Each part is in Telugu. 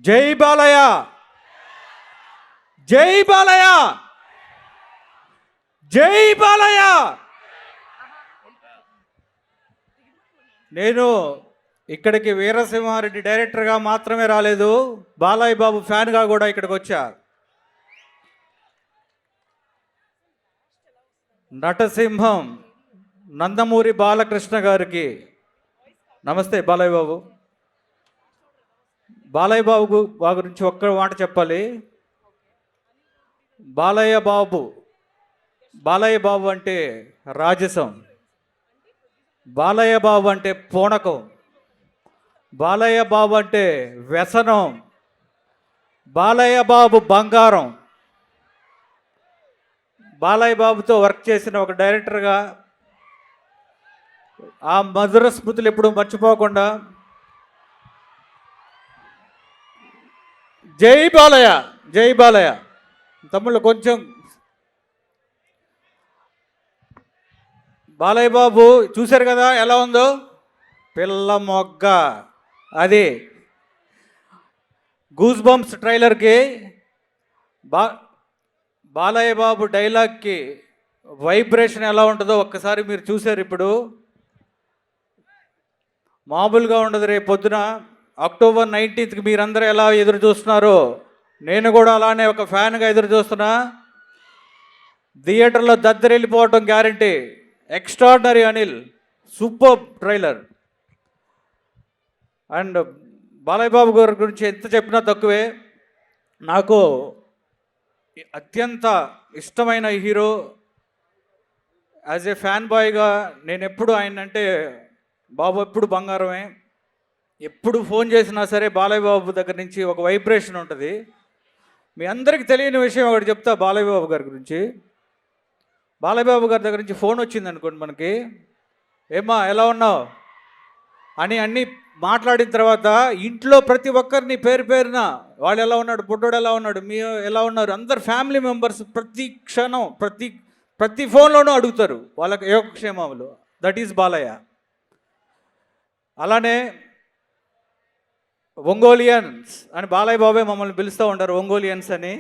జై బాలయ్య, జై బాలయ్య, జై బాలయ్య. నేను ఇక్కడికి వీరసింహారెడ్డి డైరెక్టర్గా మాత్రమే రాలేదు, బాలయ్య బాబు ఫ్యాన్గా కూడా ఇక్కడికి వచ్చా. నటసింహం నందమూరి బాలకృష్ణ గారికి నమస్తే. బాలయ్య బాబు, బాలయ్య బాబు గురించి ఒక్క మాట చెప్పాలి. బాలయ్య బాబు అంటే రాజసం, బాలయ్య బాబు అంటే పూనకం, బాలయ్య బాబు అంటే వ్యసనం, బాలయ్య బాబు బంగారం. బాలయ్య బాబుతో వర్క్ చేసిన ఒక డైరెక్టర్గా ఆ మధుర స్మృతులు ఎప్పుడు మర్చిపోకుండా జై బాలయ్య, జై బాలయ్య. తమ్ముళ్ళు కొంచెం బాలయ్య బాబు చూశారు కదా ఎలా ఉందో, పిల్ల మొగ్గ. అది goose bumps ట్రైలర్కి Balayya Babu డైలాగ్కి vibration ఎలా ఉంటుందో ఒక్కసారి మీరు చూశారు. ఇప్పుడు మామూలుగా ఉండదు. రేపు పొద్దున అక్టోబర్ 19కి మీరందరూ ఎలా ఎదురు చూస్తున్నారో నేను కూడా అలానే ఒక ఫ్యాన్గా ఎదురు చూస్తున్నా. థియేటర్లో దద్దరెళ్ళిపోవటం guarantee. Extraordinary Anil, super trailer. And Balayya Babu గారి గురించి ఎంత చెప్పినా తక్కువే. నాకు అత్యంత ఇష్టమైన హీరో. యాజ్ ఏ ఫ్యాన్ బాయ్గా నేను ఎప్పుడు ఆయన అంటే బాబు ఎప్పుడు బంగారమే. ఎప్పుడు ఫోన్ చేసినా సరే బాలయ్య బాబు దగ్గర నుంచి ఒక వైబ్రేషన్ ఉంటుంది. మీ అందరికీ తెలియని విషయం ఒకటి చెప్తా బాలయ్య బాబు గారి గురించి. బాలయ్య బాబు గారి దగ్గర నుంచి ఫోన్ వచ్చింది అనుకోండి మనకి, ఏమ్మా ఎలా ఉన్నావు అని అన్నీ మాట్లాడిన తర్వాత ఇంట్లో ప్రతి ఒక్కరిని పేరు పేరున వాళ్ళు ఎలా ఉన్నాడు, బుడ్డోడు ఎలా ఉన్నాడు, మీ ఎలా ఉన్నారు, అందరు ఫ్యామిలీ మెంబర్స్ ప్రతి క్షణం ప్రతి ఫోన్లోనూ అడుగుతారు వాళ్ళకి యోగక్షేమములు. That is Balayya. అలానే ఒంగోలియన్స్ అని బాలయ్య బాబే మమ్మల్ని పిలుస్తూ ఉంటారు, ఒంగోలియన్స్ అని.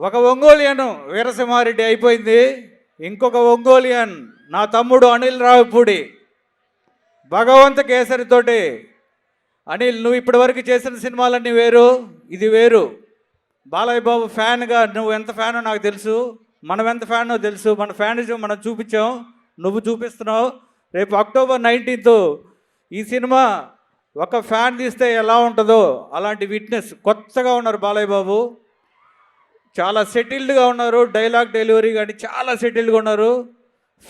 ఒక ఒంగోలియన్ వీరసింహారెడ్డి అయిపోయింది, ఇంకొక ఒంగోలియన్ నా తమ్ముడు అనిల్ రావిపూడి భగవంత కేసరితోటి. అనిల్, నువ్వు ఇప్పటి వరకు చేసిన సినిమాలన్నీ వేరు, ఇది వేరు. బాలయ్య బాబు ఫ్యాన్గా నువ్వు ఎంత ఫ్యానో నాకు తెలుసు, మనం ఎంత ఫ్యానో తెలుసు. మన ఫ్యానిజం మనం చూపించాం, నువ్వు చూపిస్తున్నావు. రేపు అక్టోబర్ 19 ఈ సినిమా ఒక ఫ్యాన్ తీస్తే ఎలా ఉంటుందో అలాంటి విట్నెస్. కొత్తగా ఉన్నారు బాలయ్య బాబు, చాలా సెటిల్డ్గా ఉన్నారు. డైలాగ్ డెలివరీ కానీ చాలా సెటిల్డ్గా ఉన్నారు.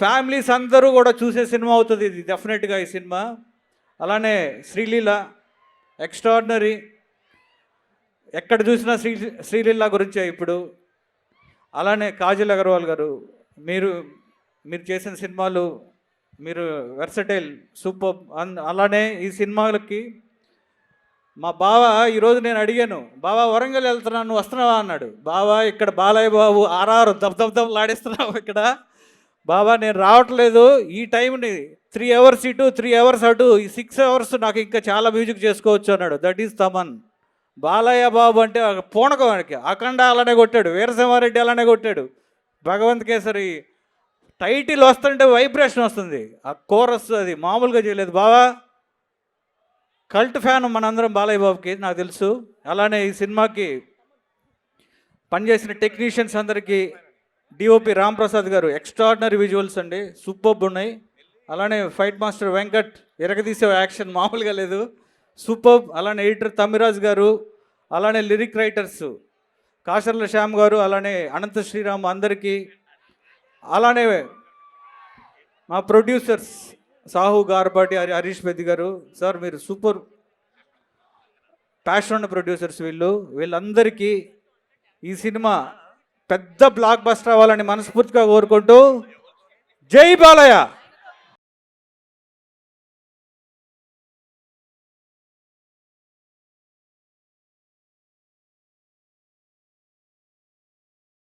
ఫ్యామిలీస్ అందరూ కూడా చూసే సినిమా అవుతుంది ఇది డెఫినెట్గా ఈ సినిమా. అలానే శ్రీలీల ఎక్స్ట్రాడినరీ. ఎక్కడ చూసినా శ్రీలీల గురించే ఇప్పుడు. అలానే కాజల్ అగర్వాల్ గారు, మీరు చేసిన సినిమాలు, మీరు వెర్సటైల్, సూపర్. అలానే ఈ సినిమాలకి మా బావ ఈరోజు నేను అడిగాను, బావా వరంగల్ వెళ్తున్నాను, నువ్వు వస్తున్నావా అన్నాడు. బావా ఇక్కడ బాలయ్య బాబు ఆర్ఆర్ దబ్దబ్లాడిస్తున్నావు ఇక్కడ. బాబా నేను రావట్లేదు, ఈ టైంని 3 hours ఇటు 3 hours అటు, ఈ 6 hours నాకు ఇంకా చాలా మ్యూజిక్ చేసుకోవచ్చు అన్నాడు. That is Thaman. బాలయ్య బాబు అంటే పూనకం. వాడికి అఖండ అలానే కొట్టాడు, వీరసింహారెడ్డి అలానే కొట్టాడు, భగవంత్ కేసరి. టైటిల్ వస్తుంటే వైబ్రేషన్ వస్తుంది, ఆ కోరస్ అది మామూలుగా చేయలేదు. బావా కల్ట్ ఫ్యాన్ మనందరం బాలయ్య బాబుకి, నాకు తెలుసు. అలానే ఈ సినిమాకి పనిచేసిన టెక్నీషియన్స్ అందరికీ, డిఓపి రామ్ ప్రసాద్ గారు ఎక్స్ట్రాడినరీ విజువల్స్ అండి, సూపర్బ్ ఉన్నాయి. అలానే ఫైట్ మాస్టర్ వెంకట్ ఎరగదీసే యాక్షన్ మామూలుగా లేదు, సూపర్బ్. అలానే ఎడిటర్ తమ్మిరాజ్ గారు, అలానే లిరిక్ రైటర్స్ కాశర్ల శ్యామ్ గారు, అలానే అనంత శ్రీరామ్ అందరికీ. అలానే మా ప్రొడ్యూసర్స్ సాహు గార్పాటి, హరీష్ పెద్ది గారు. సార్ మీరు సూపర్ ప్యాషన్ ఉన్న ప్రొడ్యూసర్స్. వీళ్ళందరికీ ఈ సినిమా పెద్ద బ్లాక్ బస్టర్ అవ్వాలని మనస్ఫూర్తిగా కోరుకుంటూ జై బాలయ్య.